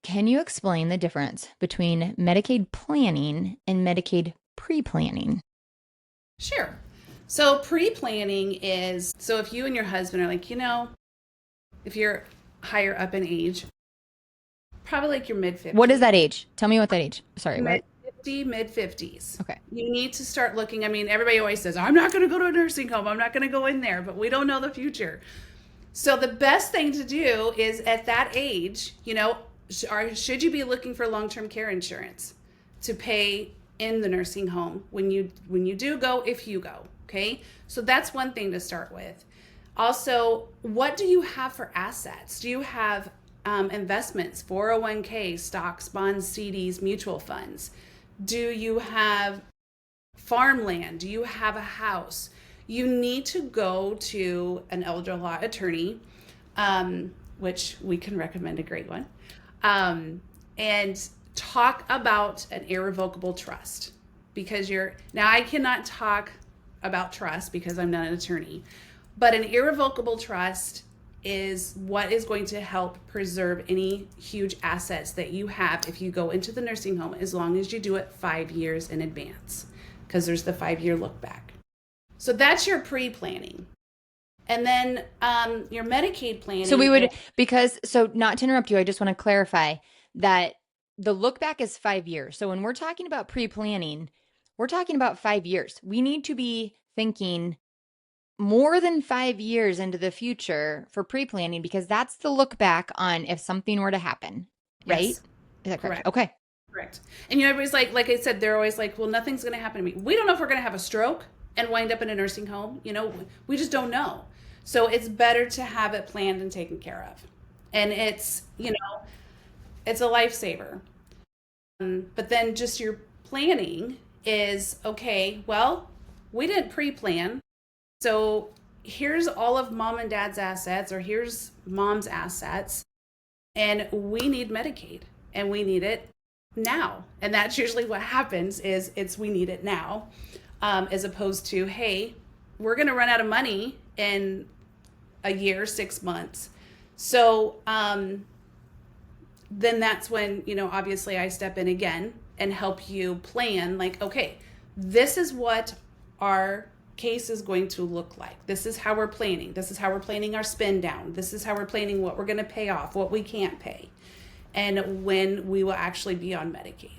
can you explain the difference between Medicaid planning and Medicaid pre-planning? Sure. So pre-planning is so if you and your husband are like, if you're higher up in age, probably like your mid What is 50s, that age? Tell me what that age. Sorry, mid what? 50, mid 50s. Okay. You need to start looking. I mean, everybody always says, I'm not going to go to a nursing home. I'm not going to go in there, but we don't know the future. So the best thing to do is at that age, should you be looking for long-term care insurance to pay in the nursing home when you do go, if you go, okay? So that's one thing to start with. Also, what do you have for assets? Do you have investments, 401k, stocks, bonds, CDs, mutual funds? Do you have farmland? Do you have a house? You need to go to an elder law attorney, which we can recommend a great one, and talk about an irrevocable trust. Because now I cannot talk about trust because I'm not an attorney, but an irrevocable trust is what is going to help preserve any huge assets that you have if you go into the nursing home, as long as you do it 5 years in advance, because there's the 5-year look back. So that's your pre-planning. And then your Medicaid planning. So not to interrupt you, I just want to clarify that the look back is 5 years. So when we're talking about pre-planning, we're talking about 5 years. We need to be thinking more than 5 years into the future for pre-planning, because that's the look back on if something were to happen, right? Yes. Is that correct? Correct. Okay. Correct. And everybody's like I said, they're always like, well, nothing's going to happen to me. We don't know if we're going to have a stroke and wind up in a nursing home. We just don't know. So it's better to have it planned and taken care of. And it's a lifesaver. But then just your planning is, okay, well, we didn't pre-plan. So here's all of mom and dad's assets, or here's mom's assets, and we need Medicaid, and we need it now. And that's usually what happens is we need it now, as opposed to, hey, we're going to run out of money in a year, 6 months. So then that's when, obviously I step in again and help you plan, like, okay, this is what our case is going to look like. This is how we're planning. This is how we're planning our spend down. This is how we're planning what we're going to pay off, what we can't pay, and when we will actually be on Medicaid.